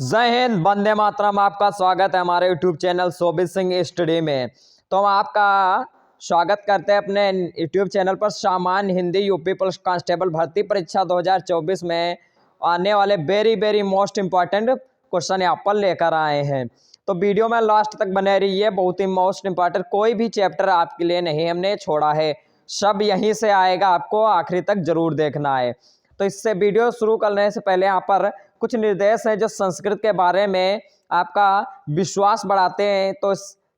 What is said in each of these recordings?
जय हिंद, वंदे मातरम। आपका स्वागत है हमारे यूट्यूब चैनल शोभित सिंह स्टडी में। तो हम आपका स्वागत करते हैं अपने यूट्यूब चैनल पर। सामान्य हिंदी यूपी पुलिस कांस्टेबल भर्ती परीक्षा 2024 में आने वाले वेरी मोस्ट इंपॉर्टेंट क्वेश्चन यहाँ पर लेकर आए हैं। तो वीडियो में लास्ट तक बने रहिए, बहुत ही मोस्ट इंपॉर्टेंट। कोई भी चैप्टर आपके लिए नहीं हमने छोड़ा है, सब यहीं से आएगा, आपको आखिरी तक जरूर देखना है। तो इससे वीडियो शुरू करने से पहले यहाँ पर कुछ निर्देश हैं जो संस्कृत के बारे में आपका विश्वास बढ़ाते हैं। तो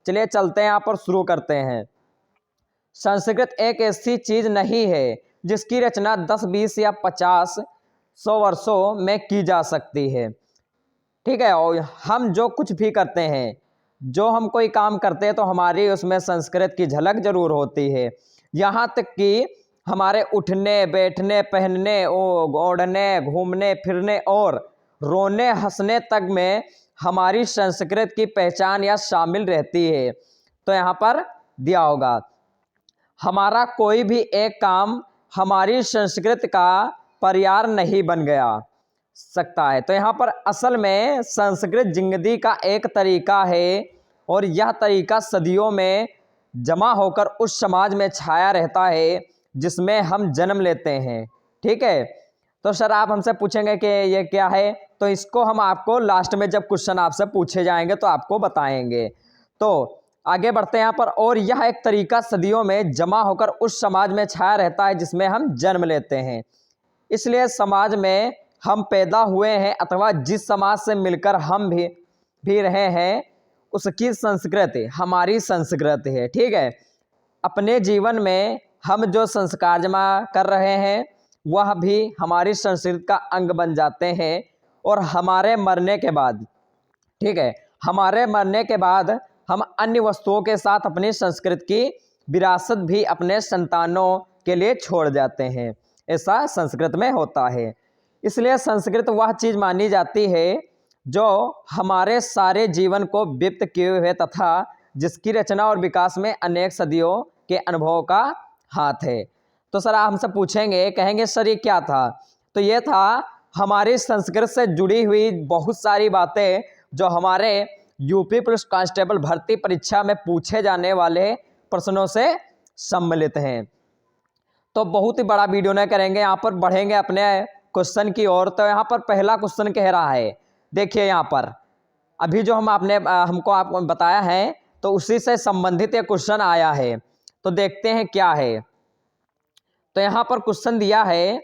चलिए चलते हैं, यहाँ पर शुरू करते हैं। संस्कृत एक ऐसी चीज नहीं है जिसकी रचना 10, 20 या 50, 100 वर्षों में की जा सकती है। ठीक है, और हम जो कुछ भी करते हैं, जो हम कोई काम करते हैं, तो हमारी उसमें संस्कृत की झलक जरूर होती है। यहाँ तक कि हमारे उठने बैठने, पहनने, ओढ़ने, घूमने फिरने और रोने हंसने तक में हमारी संस्कृत की पहचान या शामिल रहती है। तो यहाँ पर दिया होगा, हमारा कोई भी एक काम हमारी संस्कृत का पर्याय नहीं बन गया सकता है। तो यहाँ पर असल में संस्कृत जिंदगी का एक तरीका है और यह तरीका सदियों में जमा होकर उस समाज में छाया रहता है जिसमें हम जन्म लेते हैं। ठीक है, तो सर आप हमसे पूछेंगे कि ये क्या है, तो इसको हम आपको लास्ट में जब क्वेश्चन आपसे पूछे जाएंगे तो आपको बताएंगे। तो आगे बढ़ते हैं यहाँ पर। और यह एक तरीका सदियों में जमा होकर उस समाज में छाया रहता है जिसमें हम जन्म लेते हैं। इसलिए समाज में हम पैदा हुए हैं अथवा जिस समाज से मिलकर हम भी रहे हैं, उसकी संस्कृति हमारी संस्कृति है। ठीक है, अपने जीवन में हम जो संस्कार जमा कर रहे हैं वह भी हमारी संस्कृति का अंग बन जाते हैं। और हमारे मरने के बाद, ठीक है, हमारे मरने के बाद हम अन्य वस्तुओं के साथ अपनी संस्कृति की विरासत भी अपने संतानों के लिए छोड़ जाते हैं। ऐसा संस्कृत में होता है। इसलिए संस्कृत वह चीज़ मानी जाती है जो हमारे सारे जीवन को व्यक्त किए हुए तथा जिसकी रचना और विकास में अनेक सदियों के अनुभवों का हाथ है। तो सर आप हमसे पूछेंगे, कहेंगे सर ये क्या था, तो ये था हमारी संस्कृत से जुड़ी हुई बहुत सारी बातें जो हमारे यूपी पुलिस कांस्टेबल भर्ती परीक्षा में पूछे जाने वाले प्रश्नों से सम्मिलित हैं। तो बहुत ही बड़ा वीडियो न करेंगे, यहाँ पर बढ़ेंगे अपने क्वेश्चन की ओर। तो यहाँ पर पहला क्वेश्चन कह रहा है, देखिए यहाँ पर अभी जो हमको आपको बताया है तो उसी से संबंधित एक क्वेश्चन आया है। तो देखते हैं क्या है। तो यहाँ पर क्वेश्चन दिया है,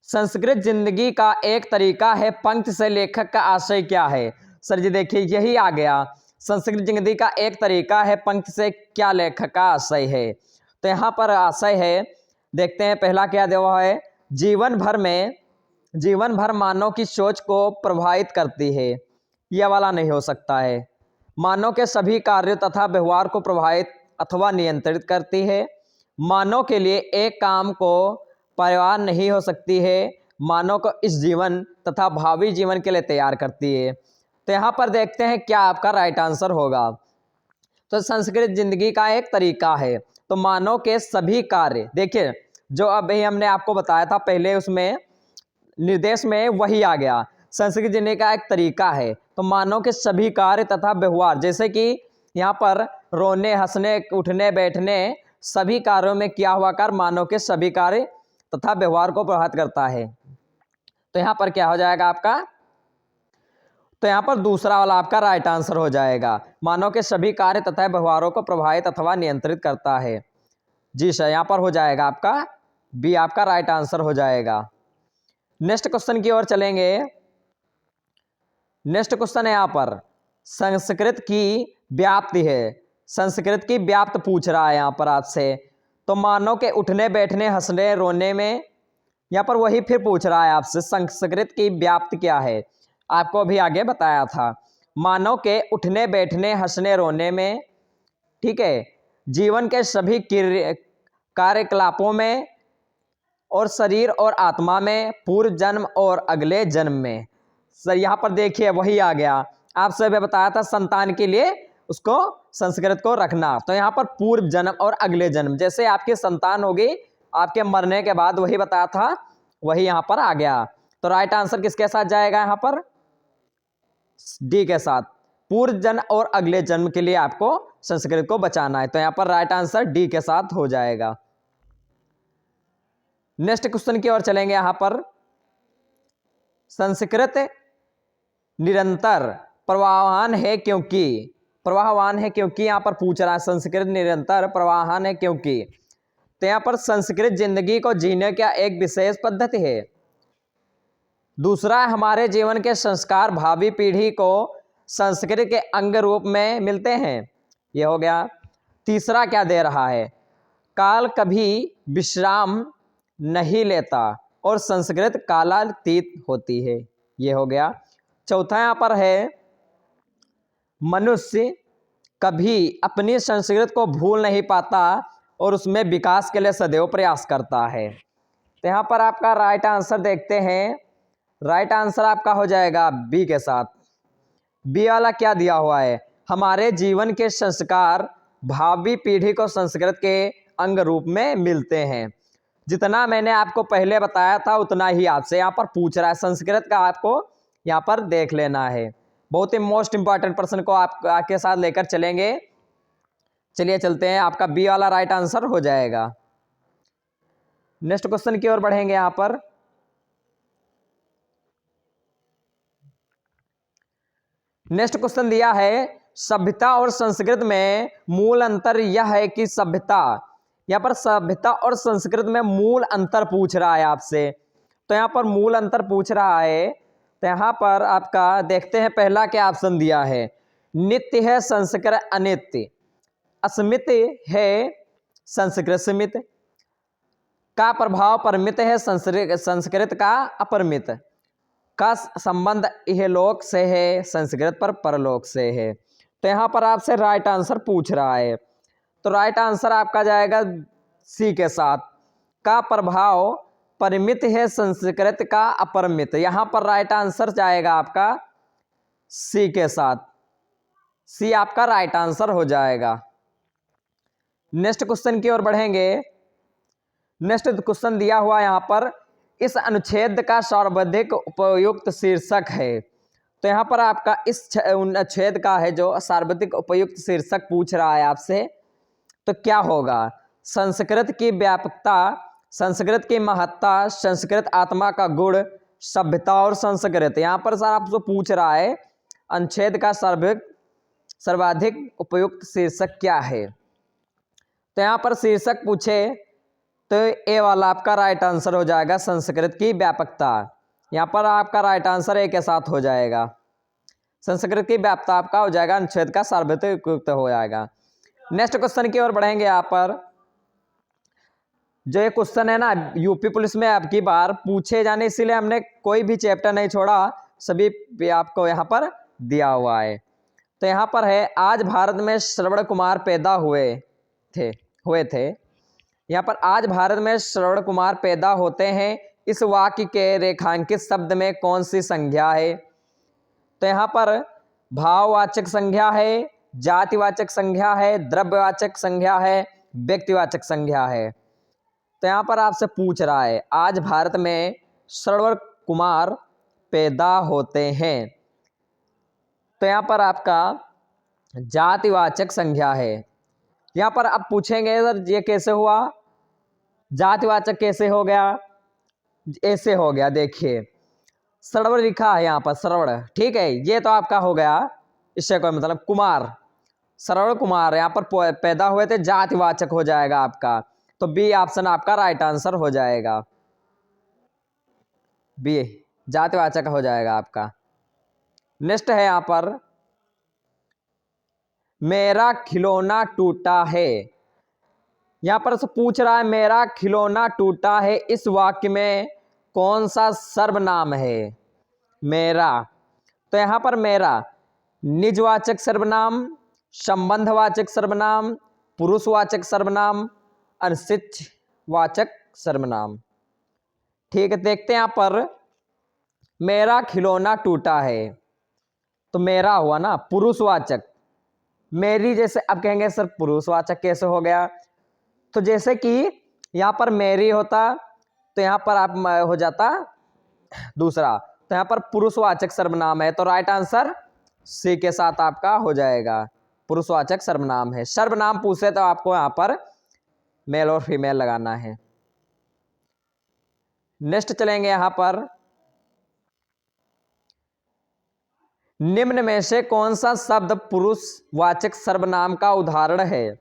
संस्कृत जिंदगी का एक तरीका है, पंक्ति से लेखक का आशय क्या है। सर जी देखिए यही आ गया, संस्कृत जिंदगी का एक तरीका है, पंक्ति से क्या लेखक का आशय है। तो यहाँ पर आशय है, देखते हैं पहला क्या दिया है, जीवन भर मानव की सोच को प्रभावित करती है। यह वाला नहीं हो सकता है। मानव के सभी कार्यों तथा व्यवहार को प्रभावित अथवा नियंत्रित करती है। मानव के लिए एक काम को परिवार नहीं हो सकती है, मानव को इस जीवन तथा भावी जीवन के लिए तैयार करती है। तो यहाँ पर देखते हैं क्या आपका राइट आंसर होगा। तो संस्कृत जिंदगी का एक तरीका है, तो मानव के सभी कार्य, देखिए जो अभी हमने आपको बताया था पहले उसमें निर्देश में वही आ गया, संस्कृत जिंदगी का एक तरीका है तो मानव के सभी कार्य तथा व्यवहार, जैसे कि यहाँ पर रोने हंसने उठने बैठने सभी कार्यों में क्या हुआ कर मानव के सभी कार्य तथा व्यवहार को प्रभावित करता है। तो यहाँ पर क्या हो जाएगा आपका, तो यहाँ पर दूसरा वाला आपका राइट आंसर हो जाएगा, मानव के सभी कार्य तथा व्यवहारों को प्रभावित अथवा नियंत्रित करता है। जी सर, यहाँ पर हो जाएगा आपका बी, आपका राइट आंसर हो जाएगा। नेक्स्ट क्वेश्चन की ओर चलेंगे। नेक्स्ट क्वेश्चन है यहाँ पर, संस्कृत की व्याप्ति है, संस्कृत की व्याप्त पूछ रहा है यहाँ पर आपसे। तो मानव के उठने बैठने हंसने रोने में, यहाँ पर वही फिर पूछ रहा है आपसे, संस्कृत की व्याप्ति क्या है। आपको अभी आगे बताया था, मानव के उठने बैठने हंसने रोने में, ठीक है, जीवन के सभी कार्यकलापों में और शरीर और आत्मा में, पूर्व जन्म और अगले जन्म में। सर यहाँ पर देखिए वही आ गया, आपसे भी बताया था संतान के लिए उसको संस्कृत को रखना। तो यहाँ पर पूर्व जन्म और अगले जन्म, जैसे आपकी संतान होगी आपके मरने के बाद, वही बताया था, वही यहाँ पर आ गया। तो राइट आंसर किसके साथ जाएगा यहां पर? डी के साथ। पूर्व जन्म और अगले जन्म के लिए आपको संस्कृत को बचाना है, तो यहां पर राइट आंसर डी के साथ हो जाएगा। नेक्स्ट क्वेश्चन की ओर चलेंगे। यहां पर संस्कृत निरंतर प्रवाहमान है क्योंकि, प्रवाहमान है क्योंकि यहां पर पूछ रहा है संस्कृत निरंतर प्रवाहमान है क्योंकि। तो यहां पर संस्कृत जिंदगी को जीने का एक विशेष पद्धति है। दूसरा, हमारे जीवन के संस्कार भावी पीढ़ी को संस्कृत के अंग रूप में मिलते हैं, ये हो गया। तीसरा क्या दे रहा है? काल कभी विश्राम नहीं लेता और संस्कृत कालातीत होती है, ये हो गया। चौथा यहां पर है मनुष्य कभी अपनी संस्कृत को भूल नहीं पाता और उसमें विकास के लिए सदैव प्रयास करता है। तो यहां पर आपका राइट आंसर देखते हैं। राइट आंसर आपका हो जाएगा बी के साथ। बी वाला क्या दिया हुआ है? हमारे जीवन के संस्कार भावी पीढ़ी को संस्कृत के अंग रूप में मिलते हैं। जितना मैंने आपको पहले बताया था उतना ही आपसे यहाँ पर पूछ रहा है। संस्कृत का आपको यहाँ पर देख लेना है। बहुत ही मोस्ट इंपॉर्टेंट प्रश्न को आपके साथ लेकर चलेंगे। चलिए चलते हैं, आपका बी वाला राइट आंसर हो जाएगा। नेक्स्ट क्वेश्चन की ओर बढ़ेंगे। यहाँ पर नेक्स्ट क्वेश्चन दिया है सभ्यता और संस्कृत में मूल अंतर यह है कि सभ्यता, यहाँ पर सभ्यता और संस्कृत में मूल अंतर पूछ रहा है आपसे। तो यहाँ पर मूल अंतर पूछ रहा है, तो यहाँ पर आपका देखते हैं पहला क्या ऑप्शन दिया है। नित्य है संस्कृत अनित्य, अस्मित है संस्कृत सीमित, का प्रभाव परिमित है संस्कृत का अपरिमित, का संबंध इहलोक से है संस्कृत पर परलोक से है। तो यहाँ पर आपसे राइट आंसर पूछ रहा है, तो राइट आंसर आपका जाएगा सी के साथ। का प्रभाव परिमित है संस्कृत का अपरिमित, यहाँ पर राइट आंसर जाएगा आपका सी के साथ। सी आपका राइट आंसर हो जाएगा। नेक्स्ट क्वेश्चन की ओर बढ़ेंगे। नेक्स्ट क्वेश्चन दिया हुआ यहाँ पर इस अनुच्छेद का सर्वाधिक उपयुक्त शीर्षक है। तो यहाँ पर आपका इस अनुच्छेद का है जो सर्वाधिक उपयुक्त शीर्षक पूछ रहा है आपसे, तो क्या होगा? संस्कृत की व्यापकता, संस्कृत की महत्ता, संस्कृत आत्मा का गुण, सभ्यता और संस्कृत। यहाँ पर सर आपसे पूछ रहा है अनुच्छेद का सर्वाधिक उपयुक्त शीर्षक क्या है। तो यहाँ पर शीर्षक पूछे तो ए वाला आपका राइट आंसर हो जाएगा संस्कृत की व्यापकता। यहाँ पर आपका राइट आंसर ए के साथ हो जाएगा। संस्कृत की व्यापकता आपका हो जाएगा अनुच्छेद का सर्वाधिक उपयुक्त हो जाएगा। नेक्स्ट क्वेश्चन की ओर बढ़ेंगे। यहाँ पर जो ये क्वेश्चन है ना यूपी पुलिस में आपकी बार पूछे जाने, इसीलिए हमने कोई भी चैप्टर नहीं छोड़ा, सभी आपको यहाँ पर दिया हुआ है। तो यहाँ पर है आज भारत में श्रवण कुमार पैदा हुए थे। यहाँ पर आज भारत में श्रवण कुमार पैदा होते हैं, इस वाक्य के रेखांकित शब्द में कौन सी संज्ञा है? तो यहाँ पर भाववाचक संज्ञा है, जातिवाचक संज्ञा है, द्रव्यवाचक संज्ञा है, व्यक्तिवाचक संज्ञा है। तो यहाँ पर आपसे पूछ रहा है आज भारत में श्रवण कुमार पैदा होते हैं, तो यहाँ पर आपका जातिवाचक संज्ञा है। यहाँ पर आप पूछेंगे सर ये कैसे हुआ, जातिवाचक कैसे हो गया? ऐसे हो गया, देखिए श्रवण लिखा है यहाँ पर श्रवण, ठीक है, ये तो आपका हो गया, इससे कोई मतलब कुमार, श्रवण कुमार यहाँ पर पैदा हुए थे, जातिवाचक हो जाएगा आपका। तो बी ऑप्शन आपका राइट आंसर हो जाएगा, बी जातिवाचक हो जाएगा आपका। नेक्स्ट है यहाँ पर मेरा खिलौना टूटा है। यहाँ पर पूछ रहा है मेरा खिलौना टूटा है, इस वाक्य में कौन सा सर्वनाम है? मेरा, तो यहाँ पर मेरा निजवाचक सर्वनाम, संबंधवाचक सर्वनाम, पुरुषवाचक सर्वनाम, अनिश्चितवाचक सर्वनाम। ठीक है, देखते हैं यहाँ पर मेरा खिलौना टूटा है, तो मेरा हुआ ना पुरुषवाचक, मेरी जैसे अब कहेंगे सर पुरुषवाचक कैसे हो गया? तो जैसे कि यहाँ पर मेरी होता तो यहाँ पर आप हो जाता दूसरा, तो यहाँ पर पुरुषवाचक सर्वनाम है, तो राइट आंसर सी के साथ आपका हो जाएगा, पुरुषवाचक सर्वनाम है। सर्वनाम पूछे तो आपको यहाँ पर मेल और फीमेल लगाना है। नेक्स्ट चलेंगे यहाँ पर, निम्न में से कौन सा शब्द पुरुषवाचक सर्वनाम का उदाहरण है?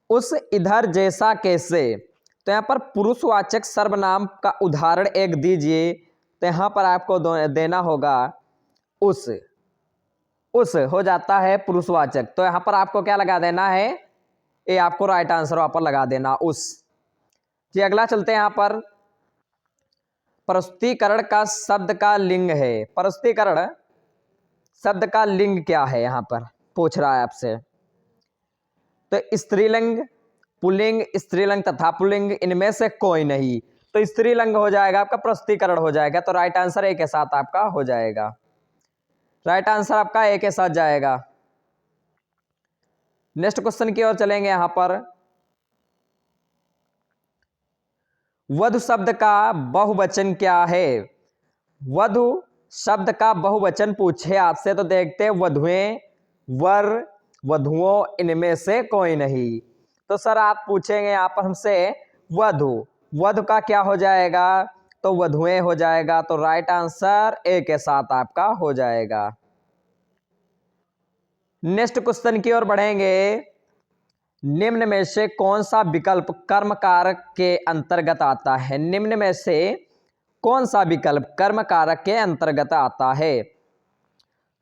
उस, इधर, जैसा, कैसे। तो यहाँ पर पुरुषवाचक सर्वनाम का उदाहरण एक दीजिए, तो यहाँ पर आपको देना होगा उस हो जाता है पुरुषवाचक, तो यहाँ पर आपको क्या लगा देना है, ये आपको राइट आंसर वहां पर लगा देना उस। जी अगला चलते हैं यहाँ पर, प्रस्तुतीकरण का शब्द का लिंग है। प्रस्तुतीकरण शब्द का लिंग क्या है, यहाँ पर पूछ रहा है आपसे। तो स्त्रीलिंग, पुल्लिंग, स्त्रीलिंग तथा पुल्लिंग, इनमें से कोई नहीं। तो स्त्रीलिंग हो जाएगा आपका, प्रस्तुतीकरण हो जाएगा, तो राइट आंसर ए के साथ आपका हो जाएगा। राइट आंसर आपका ए के साथ जाएगा। नेक्स्ट क्वेश्चन की ओर चलेंगे यहाँ पर, वधु शब्द का बहुवचन क्या है? वधु शब्द का बहुवचन पूछे आपसे तो देखते हैं, वधुएं, वर, वधुओं, इनमें से कोई नहीं। तो सर आप पूछेंगे यहाँ पर हमसे वधु, वधु का क्या हो जाएगा? तो वधुएं हो जाएगा, तो राइट आंसर ए के साथ आपका हो जाएगा। नेक्स्ट क्वेश्चन की ओर बढ़ेंगे, निम्न में से कौन सा विकल्प कर्म कारक के अंतर्गत आता है? निम्न में से कौन सा विकल्प कर्म कारक के अंतर्गत आता है?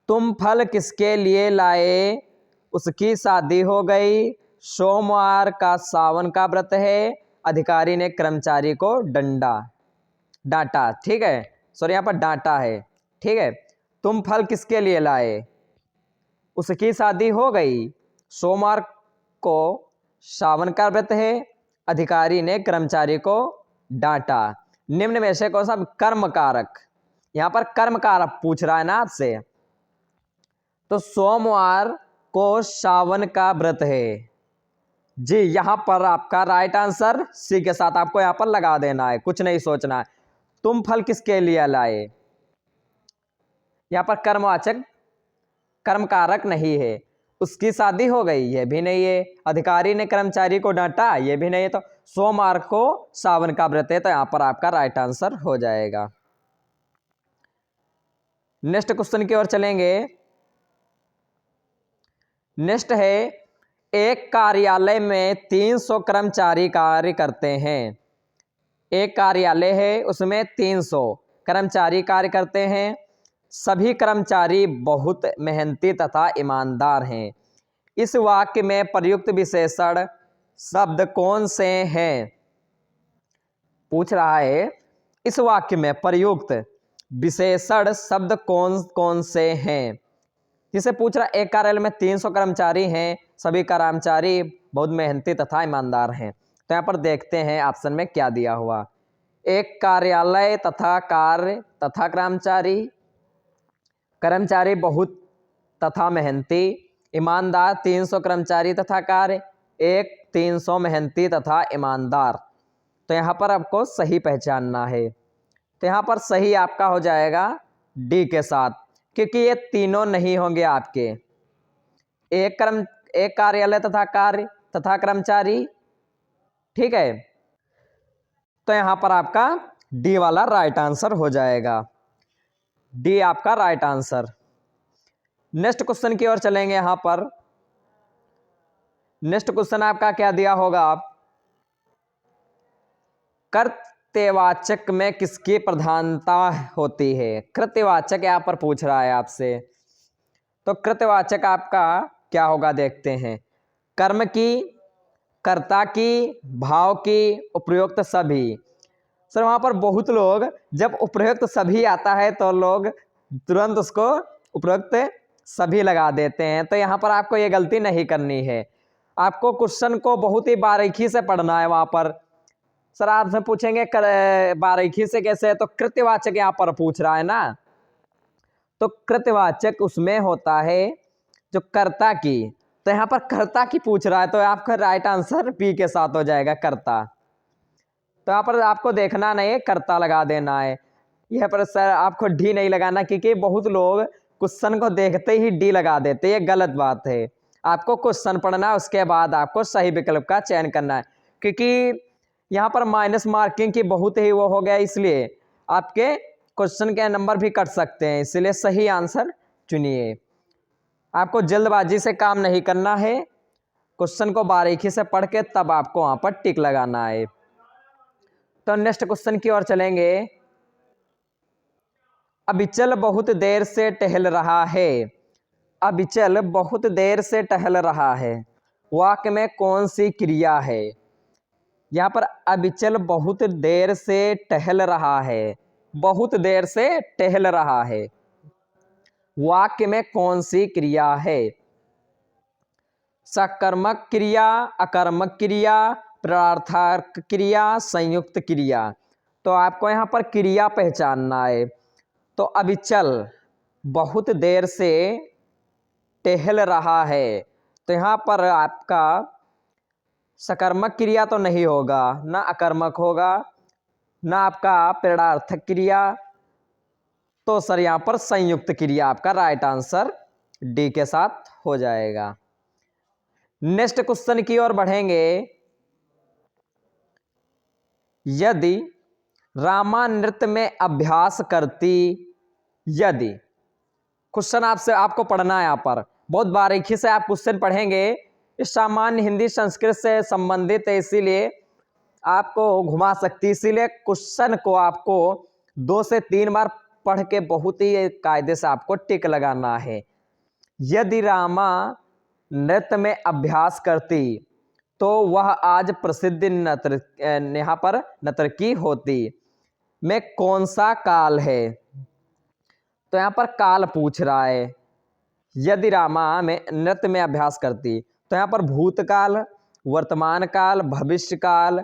तुम फल किसके लिए लाए? उसकी शादी हो गई, सोमवार का सावन का व्रत है, अधिकारी ने कर्मचारी को डांटा। ठीक है, सॉरी यहाँ पर डांटा है। ठीक है, तुम फल किसके लिए लाए? उसकी शादी हो गई, सोमवार को सावन का व्रत है, अधिकारी ने कर्मचारी को डांटा। निम्न में से कौन सा कर्म कारक, यहां पर कर्म कारक पूछ रहा है ना आपसे, तो सोमवार को सावन का व्रत है। जी यहां पर आपका राइट आंसर सी के साथ आपको यहां पर लगा देना है, कुछ नहीं सोचना है। तुम फल किसके लिए लाए, यहां पर कर्मवाचक कर्म कारक नहीं है। उसकी शादी हो गई, ये भी नहीं है। अधिकारी ने कर्मचारी को डांटा, ये भी नहीं है। तो सोमवार को सावन का व्रत है, तो यहां पर आपका राइट आंसर हो जाएगा। नेक्स्ट क्वेश्चन की ओर चलेंगे। नेक्स्ट है, एक कार्यालय में 300 कर्मचारी कार्य करते हैं। एक कार्यालय है, उसमें 300 कर्मचारी कार्य करते हैं। सभी कर्मचारी बहुत मेहनती तथा ईमानदार हैं। इस वाक्य में प्रयुक्त विशेषण शब्द कौन से हैं? पूछ रहा है, इस वाक्य में प्रयुक्त विशेषण शब्द कौन कौन से हैं? जिसे पूछ रहा, एक कार्यालय में 300 कर्मचारी हैं, सभी कर्मचारी बहुत मेहनती तथा ईमानदार हैं। तो यहाँ पर देखते हैं ऑप्शन में क्या दिया हुआ। एक कार्यालय तथा कार्य तथा कर्मचारी, कर्मचारी बहुत तथा मेहनती, ईमानदार 300 कर्मचारी तथा कार्य, एक 300 मेहनती तथा ईमानदार। तो यहाँ पर आपको सही पहचानना है, तो यहाँ पर सही आपका हो जाएगा डी के साथ, क्योंकि ये तीनों नहीं होंगे आपके। एक कार्यालय तथा कार्य तथा कर्मचारी, ठीक है, तो यहाँ पर आपका डी वाला राइट आंसर हो जाएगा। डी आपका राइट आंसर। नेक्स्ट क्वेश्चन की ओर चलेंगे। यहां पर नेक्स्ट क्वेश्चन आपका क्या दिया होगा, कृत्यवाचक में किसकी प्रधानता होती है? कृत्यवाचक यहां पर पूछ रहा है आपसे, तो कृत्यवाचक आपका क्या होगा देखते हैं। कर्म की, कर्ता की, भाव की, उपयुक्त सभी। सर वहां पर बहुत लोग जब उपयुक्त सभी आता है तो लोग तुरंत उसको उपयुक्त सभी लगा देते हैं, तो यहाँ पर आपको ये गलती नहीं करनी है। आपको क्वेश्चन को बहुत ही बारीकी से पढ़ना है। वहां पर सर आपसे पूछेंगे बारीकी से कैसे, तो कृत्यवाचक यहाँ पर पूछ रहा है ना, तो कृत्यवाचक उसमें होता है जो कर्ता की, तो यहाँ पर कर्ता की पूछ रहा है, तो आपका राइट आंसर बी के साथ हो जाएगा, कर्ता। तो यहाँ पर आपको देखना नहीं है, कर्ता लगा देना है। यह पर सर आपको डी नहीं लगाना, क्योंकि बहुत लोग क्वेश्चन को देखते ही डी लगा देते, ये गलत बात है। आपको क्वेश्चन पढ़ना है, उसके बाद आपको सही विकल्प का चयन करना है, क्योंकि यहाँ पर माइनस मार्किंग की बहुत ही वो हो गया, इसलिए आपके क्वेश्चन के नंबर भी कट सकते हैं, इसलिए सही आंसर चुनिए। आपको जल्दबाजी से काम नहीं करना है, क्वेश्चन को बारीकी से पढ़ के तब आपको वहां पर टिक लगाना है। तो नेक्स्ट क्वेश्चन की ओर चलेंगे। अविचल बहुत देर से टहल रहा है। अविचल बहुत देर से टहल रहा है, वाक्य में कौन सी क्रिया है? यहाँ पर अविचल बहुत देर से टहल रहा है, बहुत देर से टहल रहा है, वाक्य में कौन सी क्रिया है? सकर्मक क्रिया, अकर्मक क्रिया, प्रार्थक क्रिया, संयुक्त क्रिया। तो आपको यहाँ पर क्रिया पहचानना है। तो अविचल बहुत देर से टहल रहा है, तो यहाँ पर आपका सकर्मक क्रिया तो नहीं होगा, ना अकर्मक होगा, ना आपका प्रेरणार्थक क्रिया। तो सर यहाँ पर संयुक्त क्रिया आपका राइट आंसर डी के साथ हो जाएगा। नेक्स्ट क्वेश्चन की ओर बढ़ेंगे। यदि रामा नृत्य में अभ्यास करती, यदि क्वेश्चन आपको पढ़ना है, यहाँ पर बहुत बारीकी से आप क्वेश्चन पढ़ेंगे। इस सामान्य हिंदी संस्कृत से संबंधित है, इसीलिए आपको घुमा सकती, इसीलिए क्वेश्चन को आपको 2 से 3 बार पढ़ के बहुत ही कायदे से आपको टिक लगाना है। यदि रामा नृत्य में अभ्यास करती तो वह आज प्रसिद्ध यहाँ पर नर्तकी होती, में कौन सा काल है? तो यहाँ पर काल पूछ रहा है। यदि रामा में नृत्य में अभ्यास करती, तो यहाँ पर भूतकाल, वर्तमान काल, भविष्य काल।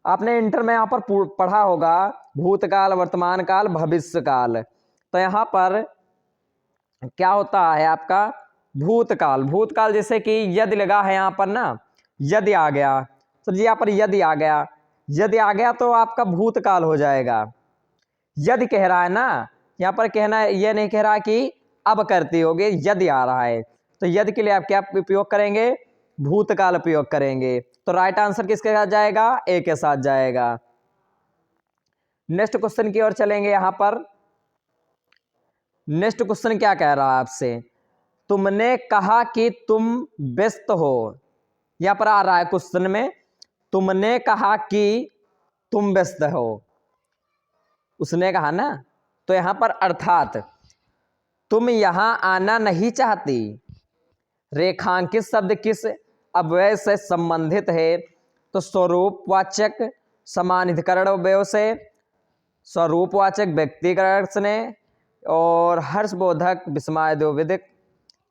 आपने इंटर में यहाँ पर पढ़ा होगा भूतकाल, वर्तमान काल, भविष्य काल। तो यहाँ पर क्या होता है आपका भूतकाल। भूतकाल जैसे कि यदि लगा है यहाँ पर ना, यदि आ गया, तो जी यहाँ पर यदि आ गया, यदि आ गया तो आपका भूतकाल हो जाएगा। यदि कह रहा है ना, यहाँ पर कहना है, यह नहीं कह रहा कि अब करती होगी, यदि आ रहा है, तो यदि के लिए आप क्या उपयोग करेंगे? भूतकाल उपयोग करेंगे। तो राइट आंसर किसके साथ जाएगा? ए के साथ जाएगा। नेक्स्ट क्वेश्चन की ओर चलेंगे। यहाँ पर नेक्स्ट क्वेश्चन क्या कह रहा है आपसे? तुमने कहा कि तुम व्यस्त हो। यहाँ पर आ रहा है क्वेश्चन में, तुमने कहा कि तुम व्यस्त हो, उसने कहा ना, तो यहाँ पर अर्थात तुम यहां आना नहीं चाहती। रेखांकित शब्द किस अव्यय से संबंधित है? तो स्वरूपवाचक समानाधिकरण अव्यय से, स्वरूपवाचक व्यक्तिगत से, और हर्षबोधक विस्मयादिबोधक,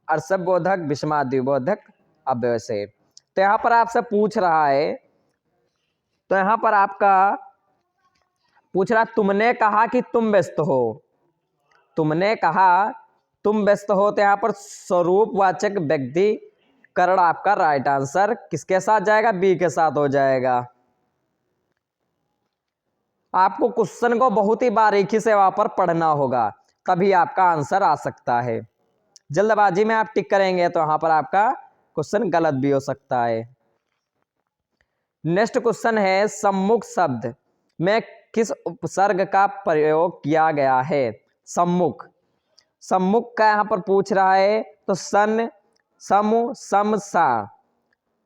अर्षबोधक विस्मयादिबोधक अव्यय से। तो यहाँ पर आपसे पूछ रहा है, तो यहाँ पर आपका पूछ रहा, तुमने कहा कि तुम व्यस्त हो, तुमने कहा तुम व्यस्त हो, तो यहाँ पर स्वरूपवाचक व्यक्तिकरण आपका राइट आंसर किसके साथ जाएगा? बी के साथ हो जाएगा। आपको क्वेश्चन को बहुत ही बारीकी से वहां पर पढ़ना होगा, तभी आपका आंसर आ सकता है। जल्दबाजी में आप टिक करेंगे तो वहां पर आपका क्वेश्चन गलत भी हो सकता है। नेक्स्ट क्वेश्चन है, सम्मुख शब्द में किस उपसर्ग का प्रयोग किया गया है? सम्मुख, सम्मुख का यहाँ पर पूछ रहा है, तो सन, समु, सम, सा।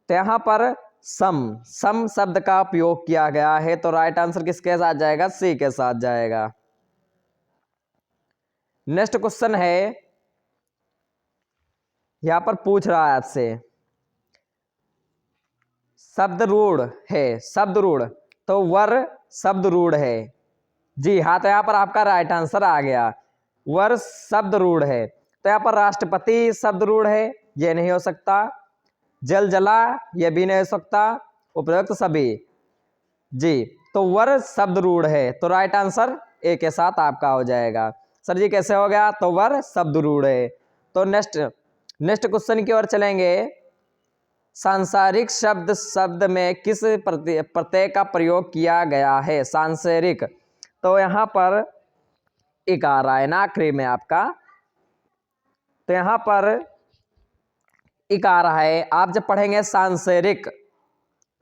तो यहाँ पर सम शब्द का उपयोग किया गया है, तो राइट आंसर किसके साथ जाएगा? सी के साथ जाएगा। नेक्स्ट क्वेश्चन है, यहां पर पूछ रहा है आपसे, शब्द रूढ़ है, शब्द रूढ़, तो वर शब्द रूढ़ है। जी हाँ, तो यहाँ पर आपका राइट आंसर आ गया, वर शब्द रूढ़ है। तो यहाँ पर राष्ट्रपति शब्द रूढ़ है, ये नहीं हो सकता। जल जला, ये भी नहीं हो सकता। उपयुक्त सभी, जी, तो वर शब्द रूढ़ है, तो राइट आंसर ए के साथ आपका हो जाएगा। सर जी कैसे हो गया? तो वर शब्द रूढ़ है। तो नेक्स्ट क्वेश्चन की ओर चलेंगे। सांसारिक शब्द में किस प्रत्यय का प्रयोग किया गया है? सांसारिक, तो यहाँ पर एक आ रहा है ना आखिरी में आपका, तो यहाँ पर एक आ रहा है। आप जब पढ़ेंगे सांसारिक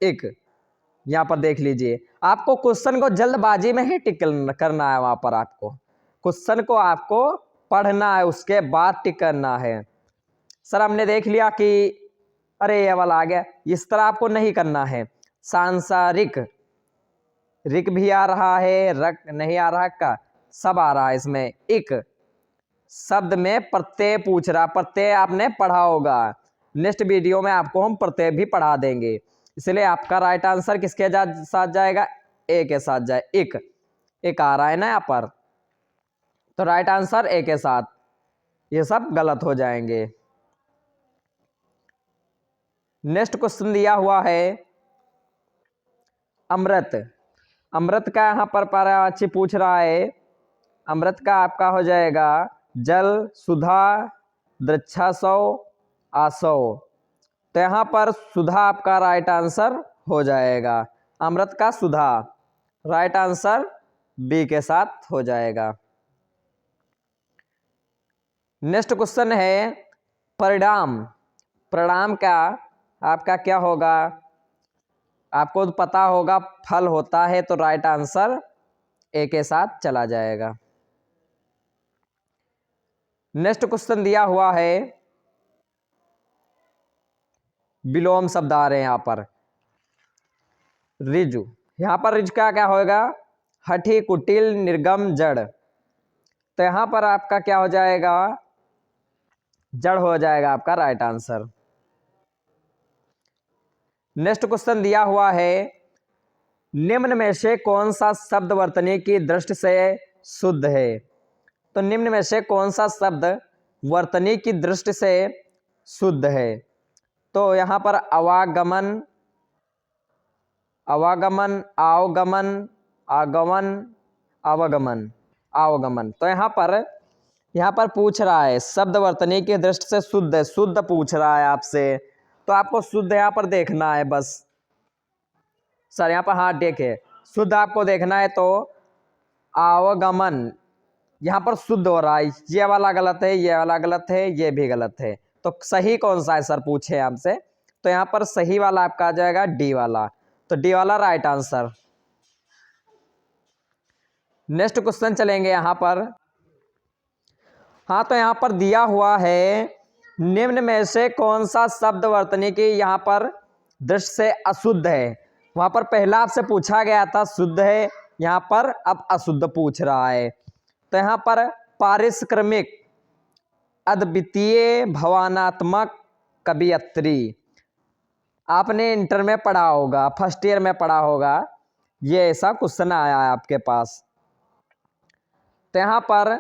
एक, यहाँ पर देख लीजिए, आपको क्वेश्चन को जल्दबाजी में ही टिक करना है। वहां पर आपको क्वेश्चन को आपको पढ़ना है, उसके बाद टिक करना है। सर हमने देख लिया कि अरे ये वाला आ गया, इस तरह आपको नहीं करना है। सांसारिक रिक भी आ रहा है, रक नहीं आ रहा का, सब आ रहा है इसमें। एक शब्द में प्रत्यय पूछ रहा, प्रत्यय आपने पढ़ा होगा, नेक्स्ट वीडियो में आपको हम प्रत्यय भी पढ़ा देंगे। इसलिए आपका राइट आंसर किसके साथ जाएगा? ए के साथ जाए। एक आ रहा है ना यहाँ पर, तो राइट आंसर ए के साथ, ये सब गलत हो जाएंगे। नेक्स्ट क्वेश्चन दिया हुआ है अमृत। अमृत का यहाँ पर पाराची पूछ रहा है। अमृत का आपका हो जाएगा जल, सुधा, द्रक्षासव, आसव। तो यहाँ पर सुधा आपका राइट आंसर हो जाएगा। अमृत का सुधा, राइट आंसर बी के साथ हो जाएगा। नेक्स्ट क्वेश्चन है परिणाम। परिणाम का आपका क्या होगा? आपको तो पता होगा फल होता है, तो राइट आंसर ए के साथ चला जाएगा। नेक्स्ट क्वेश्चन दिया हुआ है विलोम शब्द आ रहे हैं यहाँ पर। रिजु, यहाँ पर रिज का क्या होगा? हठी, कुटिल, निर्गम, जड़। तो यहाँ पर आपका क्या हो जाएगा? जड़ हो जाएगा आपका राइट आंसर। नेक्स्ट क्वेश्चन दिया हुआ है निम्न में से कौन सा शब्द वर्तनी की दृष्टि से शुद्ध है? तो निम्न में से कौन सा शब्द वर्तनी की दृष्टि से शुद्ध है? तो यहाँ पर आवागमन, आवागमन, आवगमन, आगमन, आवागमन, आवागमन। तो यहाँ पर पूछ रहा है शब्द वर्तनी की दृष्टि से शुद्ध है, शुद्ध पूछ रहा है आपसे, तो आपको शुद्ध यहाँ पर देखना है बस। सर यहाँ पर हाँ देखे, शुद्ध आपको देखना है, तो आवागमन यहाँ पर शुद्ध हो रहा है, ये वाला गलत है, ये वाला गलत है, ये भी गलत है। तो सही कौन सा है सर पूछे आपसे? तो यहाँ पर सही वाला आपका आ जाएगा डी वाला, तो डी वाला राइट आंसर। नेक्स्ट क्वेश्चन चलेंगे यहाँ पर। हाँ, तो यहाँ पर दिया हुआ है निम्न में से कौन सा शब्द वर्तनी की यहाँ पर दृष्टि से अशुद्ध है? वहां पर पहला आपसे पूछा गया था शुद्ध है, यहाँ पर अब अशुद्ध पूछ रहा है। तो यहाँ पर पारिश्रमिक, अद्वितीय, भावनात्मक, कवियत्री। आपने इंटर में पढ़ा होगा, फर्स्ट ईयर में पढ़ा होगा, ये ऐसा क्वेश्चन आया है आपके पास। तो यहाँ पर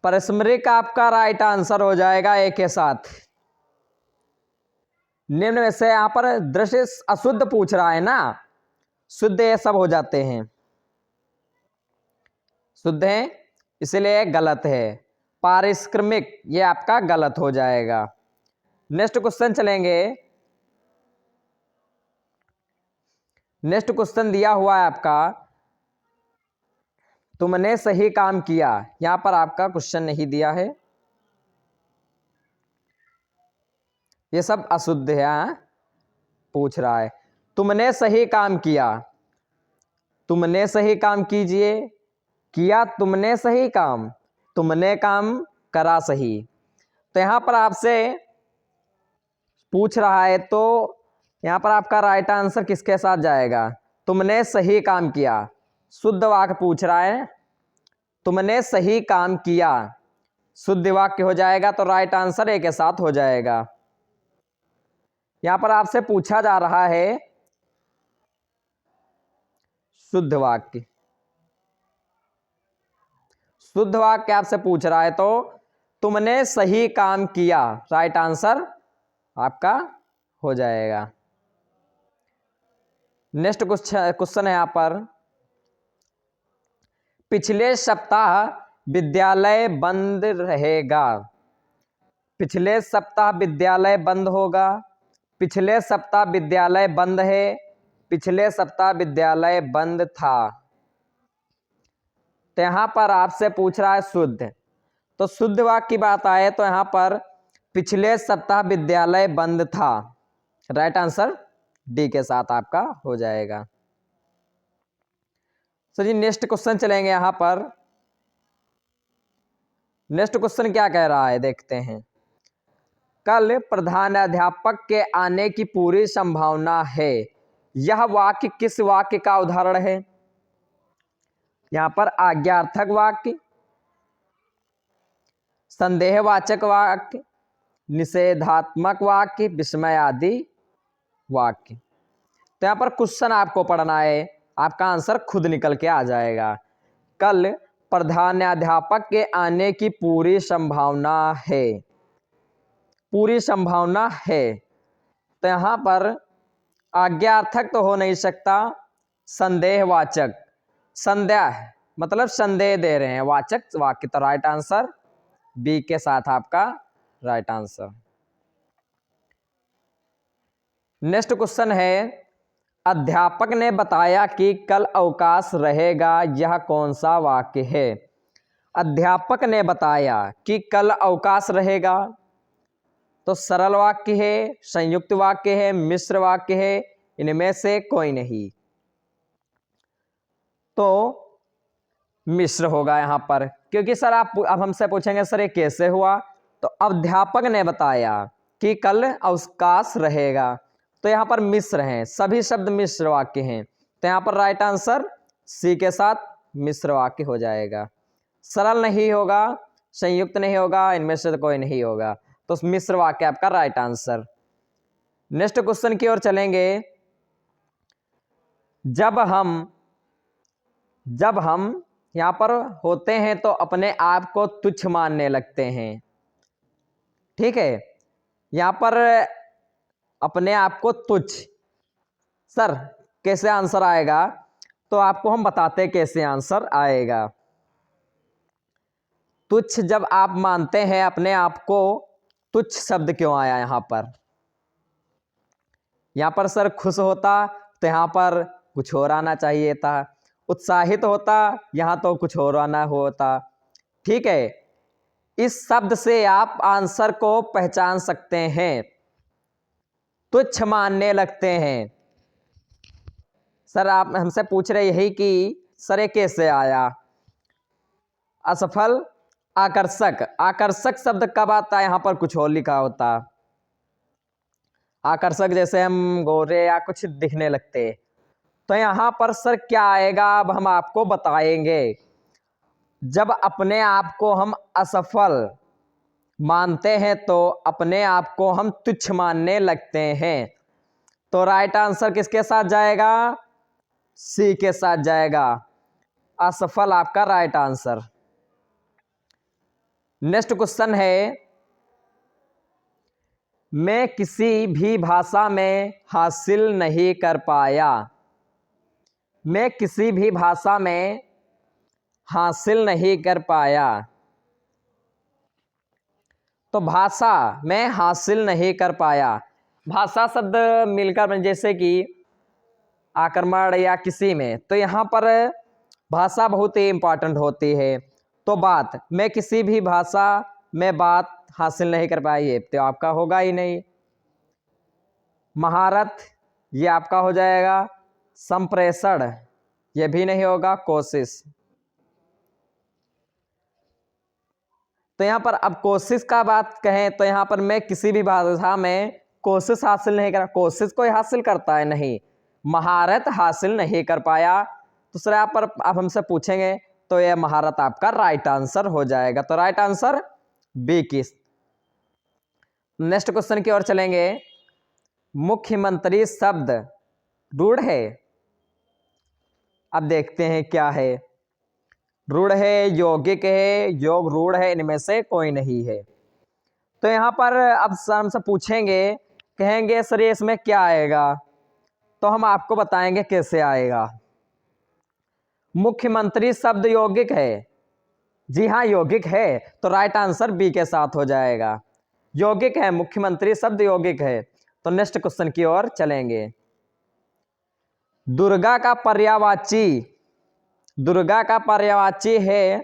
पारिश्रमिक आपका राइट आंसर हो जाएगा ए के साथ। निम्न में से यहाँ पर दृश्य अशुद्ध पूछ रहा है ना, शुद्ध ये सब हो जाते हैं, शुद्ध है इसलिए गलत है। पारिश्रमिक ये आपका गलत हो जाएगा। नेक्स्ट क्वेश्चन चलेंगे। नेक्स्ट क्वेश्चन दिया हुआ है आपका तुमने सही काम किया। यहां पर आपका क्वेश्चन नहीं दिया है, ये सब अशुद्ध है। पूछ रहा है तुमने सही काम किया, तुमने सही काम कीजिए, किया तुमने सही काम, तुमने काम करा सही। तो यहां पर आपसे पूछ रहा है, तो यहां पर आपका राइट आंसर किसके साथ जाएगा? तुमने सही काम किया, शुद्ध वाक्य पूछ रहा है, तुमने सही काम किया, शुद्ध वाक्य हो जाएगा, तो राइट आंसर ए के साथ हो जाएगा। यहां पर आपसे पूछा जा रहा है शुद्ध वाक्य, शुद्ध वाक्य आपसे पूछ रहा है, तो तुमने सही काम किया, राइट आंसर आपका हो जाएगा। नेक्स्ट क्वेश्चन है यहां पर पिछले सप्ताह विद्यालय बंद रहेगा। पिछले सप्ताह विद्यालय बंद होगा, पिछले सप्ताह विद्यालय बंद है, पिछले सप्ताह विद्यालय बंद था। तो यहाँ पर आपसे पूछ रहा है शुद्ध, तो शुद्ध वाक्य की बात आए तो यहाँ पर पिछले सप्ताह विद्यालय बंद था। राइट आंसर डी के साथ आपका हो जाएगा। सो जी नेक्स्ट क्वेश्चन चलेंगे। यहाँ पर नेक्स्ट क्वेश्चन क्या कह रहा है देखते हैं। कल प्रधानाध्यापक के आने की पूरी संभावना है, यह वाक्य किस वाक्य का उदाहरण है? यहाँ पर आज्ञार्थक वाक्य, संदेहवाचक वाक्य, निषेधात्मक वाक्य, विस्मयादि वाक्य। तो यहाँ पर क्वेश्चन आपको पढ़ना है, आपका आंसर खुद निकल के आ जाएगा। कल प्रधानाध्यापक के आने की पूरी संभावना है, पूरी संभावना है। तो यहाँ पर आज्ञार्थक तो हो नहीं सकता, संदेहवाचक, संदेह मतलब संदेह दे रहे हैं, वाचक वाक्य। तो राइट आंसर बी के साथ आपका राइट आंसर। नेक्स्ट क्वेश्चन है, अध्यापक ने बताया कि कल अवकाश रहेगा, यह कौन सा वाक्य है? अध्यापक ने बताया कि कल अवकाश रहेगा, तो सरल वाक्य है, संयुक्त वाक्य है, मिश्र वाक्य है, इनमें से कोई नहीं। तो मिश्र होगा यहाँ पर, क्योंकि सर आप अब हमसे पूछेंगे सर ये कैसे हुआ? तो अध्यापक ने बताया कि कल अवकाश रहेगा, तो यहाँ पर मिश्र हैं, सभी शब्द मिश्र वाक्य हैं। तो यहाँ पर राइट आंसर सी के साथ मिश्र वाक्य हो जाएगा। सरल नहीं होगा, संयुक्त नहीं होगा, इनमें से कोई नहीं होगा, तो मिश्र वाक्य आपका राइट आंसर। नेक्स्ट क्वेश्चन की ओर चलेंगे। जब हम यहाँ पर होते हैं तो अपने आप को तुच्छ मानने लगते हैं, ठीक है। यहाँ पर अपने आप को तुच्छ, सर कैसे आंसर आएगा? तो आपको हम बताते कैसे आंसर आएगा। तुच्छ जब आप मानते हैं अपने आप को, तुच्छ शब्द क्यों आया यहाँ पर? यहाँ पर सर खुश होता तो यहाँ पर कुछ और आना चाहिए था, उत्साहित होता यहाँ तो कुछ और आना होता, ठीक है। इस शब्द से आप आंसर को पहचान सकते हैं, तुच्छ मानने लगते हैं। सर आप हमसे पूछ रहे यही कि सर ये कैसे आया? असफल, आकर्षक, आकर्षक शब्द कब आता है? यहाँ पर कुछ और लिखा होता, आकर्षक जैसे हम गोरे या कुछ दिखने लगते। तो यहाँ पर सर क्या आएगा अब हम आपको बताएंगे। जब अपने आप को हम असफल मानते हैं तो अपने आप को हम तुच्छ मानने लगते हैं, तो राइट आंसर किसके साथ जाएगा? सी के साथ जाएगा, असफल आपका राइट आंसर। नेक्स्ट क्वेश्चन है, मैं किसी भी भाषा में हासिल नहीं कर पाया, मैं किसी भी भाषा में हासिल नहीं कर पाया। तो भाषा में हासिल नहीं कर पाया, भाषा शब्द मिलकर जैसे कि आक्रमण या किसी में, तो यहाँ पर भाषा बहुत ही इंपॉर्टेंट होती है। तो बात, मैं किसी भी भाषा में बात हासिल नहीं कर पाई, ये तो आपका होगा ही नहीं। महारत ये आपका हो जाएगा, संप्रेषण ये भी नहीं होगा, कोशिश। तो यहाँ पर अब कोशिश का बात कहें तो यहाँ पर मैं किसी भी भाषा में कोशिश हासिल नहीं करा, कोशिश कोई हासिल करता है नहीं, महारत हासिल नहीं कर पाया। तो सर यहाँ पर आप हमसे पूछेंगे तो यह महारत आपका राइट आंसर हो जाएगा, तो राइट आंसर बी की। नेक्स्ट क्वेश्चन की ओर चलेंगे। मुख्यमंत्री शब्द रूढ़ है, अब देखते हैं क्या है। रूढ़ है, यौगिक है, योग रूढ़ है, इनमें से कोई नहीं है। तो यहाँ पर अब सर हमसे पूछेंगे, कहेंगे सर ये इसमें क्या आएगा, तो हम आपको बताएंगे कैसे आएगा। मुख्यमंत्री शब्द यौगिक है, जी हाँ यौगिक है, तो राइट आंसर बी के साथ हो जाएगा, यौगिक है, मुख्यमंत्री शब्द यौगिक है। तो नेक्स्ट क्वेश्चन की ओर चलेंगे। दुर्गा का पर्यायवाची, दुर्गा का पर्यायवाची है,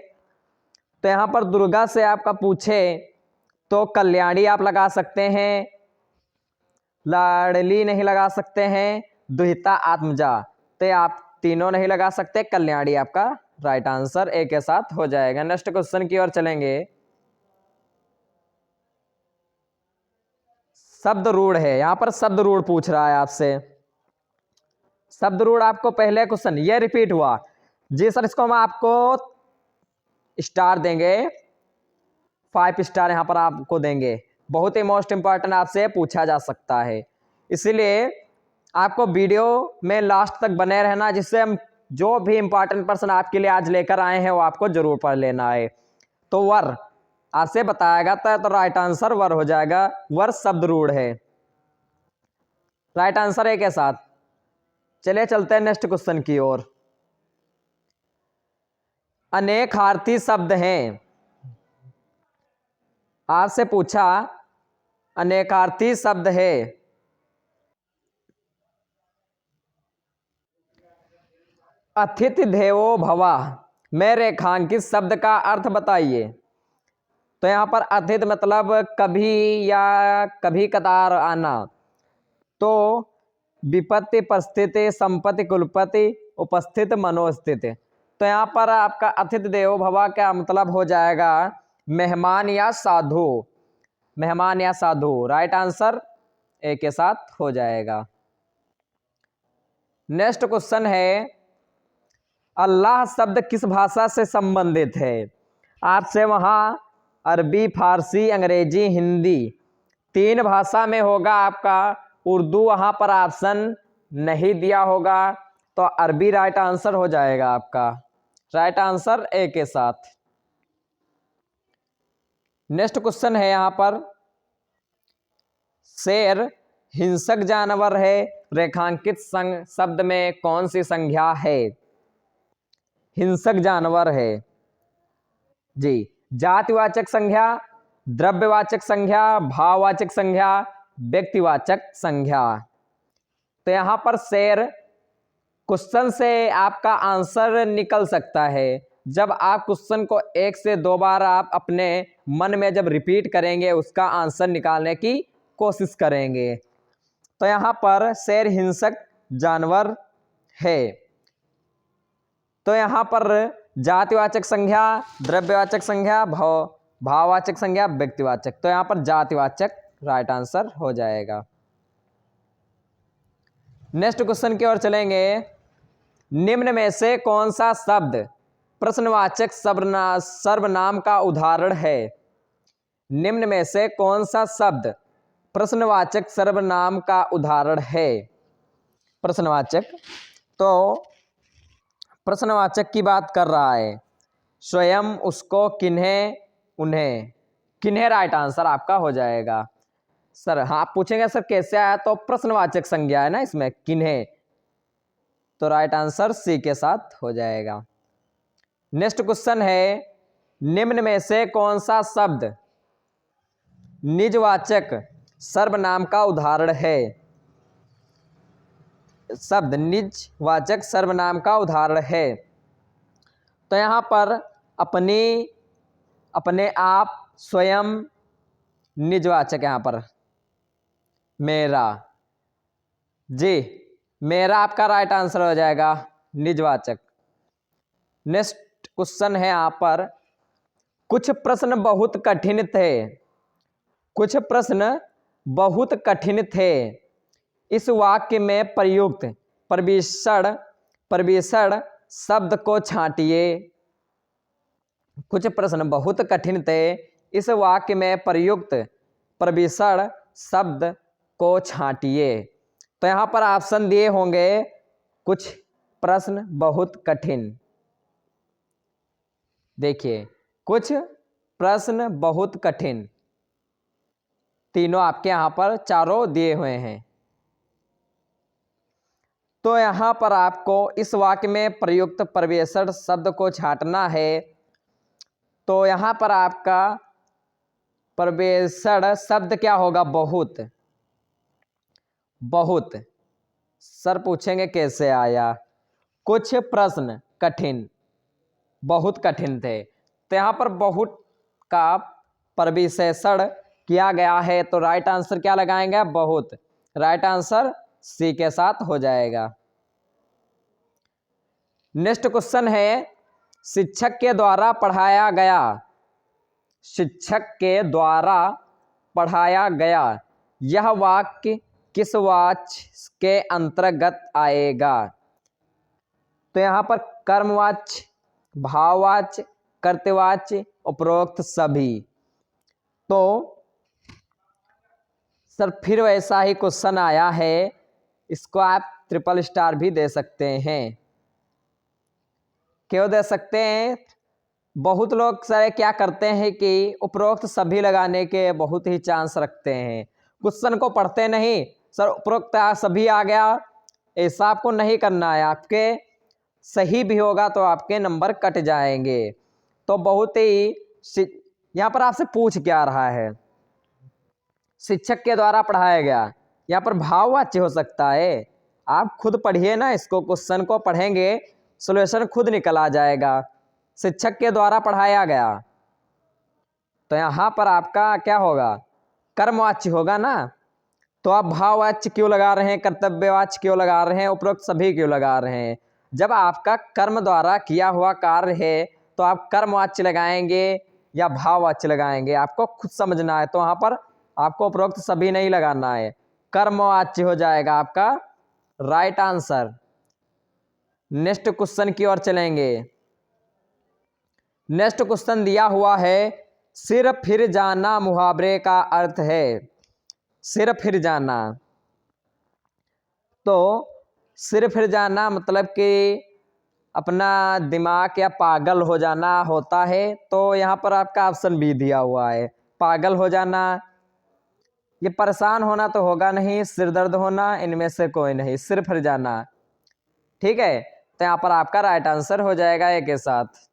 तो यहाँ पर दुर्गा से आपका पूछे तो कल्याणी आप लगा सकते हैं, लाडली नहीं लगा सकते हैं, दुहिता आत्मजा, तो आप तीनों नहीं लगा सकते, कल्याणी आपका राइट आंसर ए के साथ हो जाएगा। नेक्स्ट क्वेश्चन की ओर चलेंगे। शब्द रूढ़ है, यहां पर शब्द रूढ़ पूछ रहा है आपसे। शब्द रूढ़ आपको पहले क्वेश्चन ये रिपीट हुआ जी सर, इसको हम आपको स्टार देंगे, 5 स्टार यहां पर आपको देंगे। बहुत ही मोस्ट इंपॉर्टेंट आपसे पूछा जा सकता है, इसीलिए आपको वीडियो में लास्ट तक बने रहना, जिससे हम जो भी इंपॉर्टेंट पर्सन आपके लिए आज लेकर आए हैं वो आपको जरूर पढ़ लेना है। तो वर आपसे बताया था, तो राइट आंसर वर हो जाएगा। वर शब्द रूढ़ है, राइट आंसर ए के साथ। चलिए चलते हैं नेक्स्ट क्वेश्चन की ओर। अनेकार्थी शब्द हैं, आपसे पूछा अनेकार्थी शब्द है, अतिथि देवो भवा में रेखांकित शब्द का अर्थ बताइए। तो यहाँ पर अतिथि मतलब कभी या कभी कतार आना, तो विपत्ति, परिस्थिति, संपत्ति, कुलपति, उपस्थित, मनोस्थिति। तो यहाँ पर आपका अतिथि देवो भवा का मतलब हो जाएगा मेहमान या साधु, मेहमान या साधु, राइट आंसर ए के साथ हो जाएगा। नेक्स्ट क्वेश्चन है, अल्लाह शब्द किस भाषा से संबंधित है। आपसे वहां अरबी, फारसी, अंग्रेजी, हिंदी, 3 भाषा में होगा आपका। उर्दू वहां पर ऑप्शन नहीं दिया होगा, तो अरबी राइट आंसर हो जाएगा आपका, राइट आंसर ए के साथ। नेक्स्ट क्वेश्चन है यहां पर, शेर हिंसक जानवर है, रेखांकित शब्द में कौन सी संज्ञा है। हिंसक जानवर है जी, जातिवाचक संज्ञा, द्रव्यवाचक संज्ञा, भाववाचक संज्ञा, व्यक्तिवाचक संज्ञा। तो यहां पर शेर क्वेश्चन से आपका आंसर निकल सकता है। जब आप क्वेश्चन को 1 से 2 बार आप अपने मन में जब रिपीट करेंगे, उसका आंसर निकालने की कोशिश करेंगे। तो यहां पर शेर हिंसक जानवर है, तो यहां पर जातिवाचक संज्ञा, द्रव्यवाचक संज्ञा, भाववाचक संज्ञा, व्यक्तिवाचक, तो यहां पर जातिवाचक राइट आंसर हो जाएगा। नेक्स्ट क्वेश्चन की ओर चलेंगे। निम्न में से कौन सा शब्द प्रश्नवाचक सर्वनाम का उदाहरण है। निम्न में से कौन सा शब्द प्रश्नवाचक सर्वनाम का उदाहरण है। प्रश्नवाचक, तो प्रश्नवाचक की बात कर रहा है, स्वयं, उसको, किन्हें, उन्हें। किन्हें राइट आंसर आपका हो जाएगा। सर हाँ, आप पूछेंगे सर कैसे आया, तो प्रश्नवाचक संज्ञा है ना इसमें, किन्हें, तो राइट आंसर सी के साथ हो जाएगा। नेक्स्ट क्वेश्चन है, निम्न में से कौन सा शब्द निजवाचक सर्वनाम का उदाहरण है। शब्द निजवाचक सर्वनाम का उदाहरण है, तो यहां पर अपनी, अपने आप, स्वयं, निजवाचक, यहां पर मेरा जी, मेरा आपका राइट आंसर हो जाएगा, निजवाचक। नेक्स्ट क्वेश्चन है यहां पर, कुछ प्रश्न बहुत कठिन थे। कुछ प्रश्न बहुत कठिन थे, इस वाक्य में प्रयुक्त प्रविशण शब्द को छांटिए। कुछ प्रश्न बहुत कठिन थे, इस वाक्य में प्रयुक्त प्रविशण शब्द को छांटिए। तो यहां पर ऑप्शन दिए होंगे, कुछ प्रश्न बहुत कठिन, देखिए कुछ प्रश्न बहुत कठिन, तीनों आपके यहां पर चारों दिए हुए हैं। तो यहां पर आपको इस वाक्य में प्रयुक्त प्रविशण शब्द को छांटना है। तो यहां पर आपका प्रविशण शब्द क्या होगा, बहुत। बहुत, सर पूछेंगे कैसे आया। कुछ प्रश्न कठिन, बहुत कठिन थे। तो यहाँ पर बहुत का प्रविशेषण किया गया है, तो राइट आंसर क्या लगाएंगे? बहुत। राइट आंसर सी के साथ हो जाएगा। नेक्स्ट क्वेश्चन है, शिक्षक के द्वारा पढ़ाया गया, शिक्षक के द्वारा पढ़ाया गया यह वाक्य किस वाच्य के अंतर्गत आएगा? तो यहाँ पर कर्मवाच्य, भाववाच्य, कर्तवाच्य, उपरोक्त सभी। तो सर फिर वैसा ही क्वेश्चन आया है, इसको आप ट्रिपल स्टार भी दे सकते हैं। क्यों दे सकते हैं? बहुत लोग सर क्या करते हैं कि उपरोक्त सभी लगाने के बहुत ही चांस रखते हैं, क्वेश्चन को पढ़ते नहीं, सर उपरोक्त सभी आ गया, ऐसा आपको नहीं करना है। आपके सही भी होगा तो आपके नंबर कट जाएंगे। तो बहुत ही यहाँ पर आपसे पूछ क्या रहा है? शिक्षक के द्वारा पढ़ाया गया, यहाँ पर भाववाच्य हो सकता है। आप खुद पढ़िए ना, इसको क्वेश्चन को पढ़ेंगे, सॉल्यूशन खुद निकल आ जाएगा। शिक्षक के द्वारा पढ़ाया गया, तो यहाँ पर आपका क्या होगा? कर्मवाच्य होगा ना। तो आप भाववाच्य क्यों लगा रहे हैं, कर्तव्यवाच्य क्यों लगा रहे हैं, उपरोक्त सभी क्यों लगा रहे हैं? जब आपका कर्म द्वारा किया हुआ कार्य है तो आप कर्मवाच्य लगाएंगे या भाववाच्य लगाएंगे, आपको खुद समझना है। तो वहाँ पर आपको उपरोक्त सभी नहीं लगाना है, कर्मवाच्य हो जाएगा आपका राइट आंसर। नेक्स्ट क्वेश्चन की ओर चलेंगे। नेक्स्ट क्वेश्चन दिया हुआ है, सिर फिर जाना मुहावरे का अर्थ है। सिर फिर जाना, तो सिर फिर जाना मतलब कि अपना दिमाग या पागल हो जाना होता है। तो यहाँ पर आपका ऑप्शन बी दिया हुआ है, पागल हो जाना। ये परेशान होना तो होगा नहीं, सिर दर्द होना, इनमें से कोई नहीं, सिर फिर जाना। ठीक है, तो यहाँ पर आपका राइट आंसर हो जाएगा ए के साथ।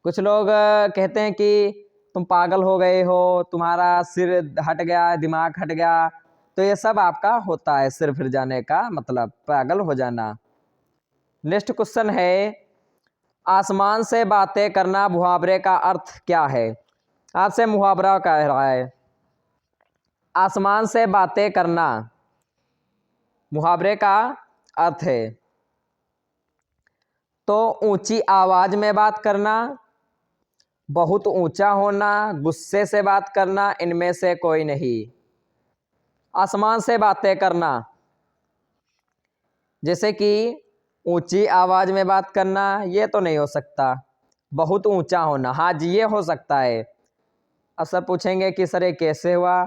कुछ लोग कहते हैं कि तुम पागल हो गए हो, तुम्हारा सिर हट गया, दिमाग हट गया, तो ये सब आपका होता है सिर फिर जाने का मतलब पागल हो जाना। नेक्स्ट क्वेश्चन है, आसमान से बातें करना मुहावरे का अर्थ क्या है? आपसे मुहावरा कह रहा है, आसमान से बातें करना मुहावरे का अर्थ है। तो ऊंची आवाज में बात करना, बहुत ऊंचा होना, गुस्से से बात करना, इनमें से कोई नहीं। आसमान से बातें करना, जैसे कि ऊंची आवाज में बात करना, ये तो नहीं हो सकता। बहुत ऊंचा होना, हाँ जी ये हो सकता है। अब सर पूछेंगे कि सर ये कैसे हुआ,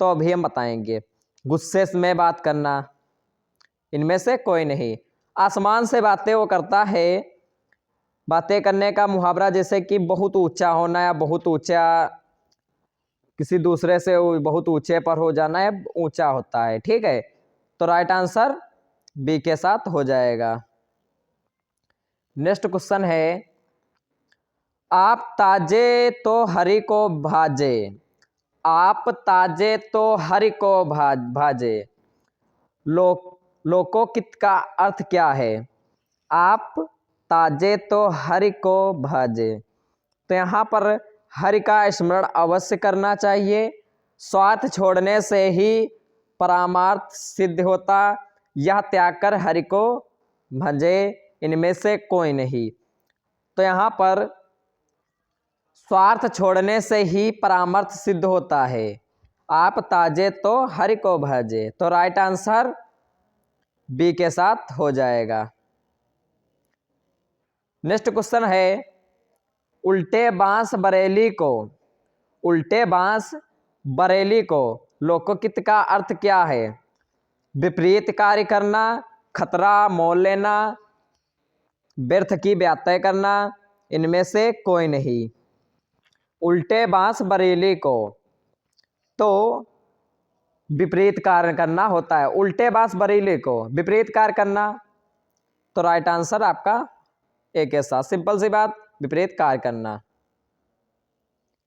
तो अभी हम बताएंगे। गुस्से में बात करना, इनमें से कोई नहीं। आसमान से बातें वो करता है, बातें करने का मुहावरा जैसे कि बहुत ऊंचा होना या बहुत ऊंचा, किसी दूसरे से बहुत ऊंचे पर हो जाना है, ऊंचा होता है। ठीक है, तो राइट आंसर बी के साथ हो जाएगा। नेक्स्ट क्वेश्चन है, आप ताजे तो हरि को भाजे, आप ताजे तो हरि को भाजे, लोकोकित का अर्थ क्या है? आप ताजे तो हरि को भाजे, तो यहाँ पर हरि का स्मरण अवश्य करना चाहिए। स्वार्थ छोड़ने से ही परमार्थ सिद्ध होता, यह त्याग कर हरि को भजे, इनमें से कोई नहीं। तो यहाँ पर स्वार्थ छोड़ने से ही परमार्थ सिद्ध होता है। आप ताजे तो हरि को भजे, तो राइट आंसर बी के साथ हो जाएगा। नेक्स्ट क्वेश्चन है, उल्टे बांस बरेली को, उल्टे बांस बरेली को लोकोकित का अर्थ क्या है? विपरीत कार्य करना, खतरा मोल लेना, व्यर्थ की व्याख्या करना, इनमें से कोई नहीं। उल्टे बांस बरेली को, तो विपरीत कार्य करना होता है। उल्टे बांस बरेली को विपरीत कार्य करना, तो राइट आंसर आपका एक ऐसा, सिंपल सी बात, विपरीत कार्य करना।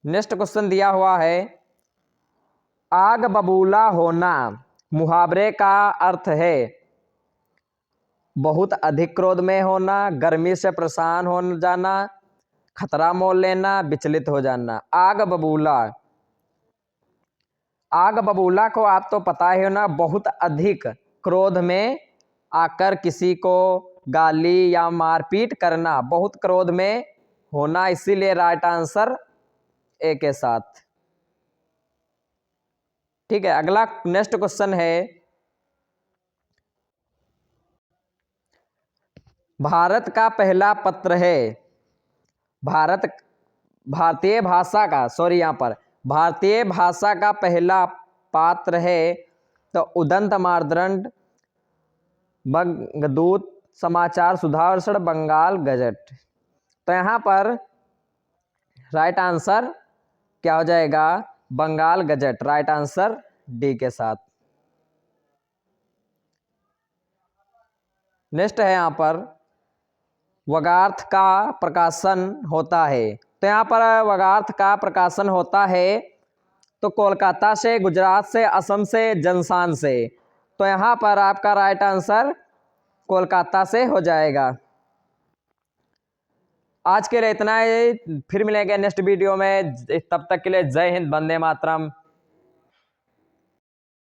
नेक्स्ट क्वेश्चन दिया हुआ है, आग बबूला होना मुहावरे का अर्थ है। बहुत अधिक क्रोध में होना, गर्मी से परेशान हो जाना, खतरा मोल लेना, विचलित हो जाना। आग बबूला, आग बबूला को आप तो पता ही हो ना, बहुत अधिक क्रोध में आकर किसी को गाली या मारपीट करना, बहुत क्रोध में होना, इसीलिए राइट आंसर ए के साथ। ठीक है, अगला नेक्स्ट क्वेश्चन है, भारत का पहला पत्र है, भारतीय भाषा का, सॉरी यहाँ पर भारतीय भाषा का पहला पात्र है, तो उदंत मार्तंड, बंगदूत, समाचार सुधार, बंगाल गजट। तो यहाँ पर राइट आंसर क्या हो जाएगा, Bengal gazette, right answer D के साथ। नेक्स्ट है यहाँ पर, वागार्थ का प्रकाशन होता है, तो यहाँ पर वागार्थ का प्रकाशन होता है तो कोलकाता से, गुजरात से, असम से, जनसान से। तो यहाँ पर आपका राइट आंसर कोलकाता से हो जाएगा। आज के लिए इतना ही, फिर मिलेंगे नेक्स्ट वीडियो में, तब तक के लिए जय हिंद, वंदे मातरम।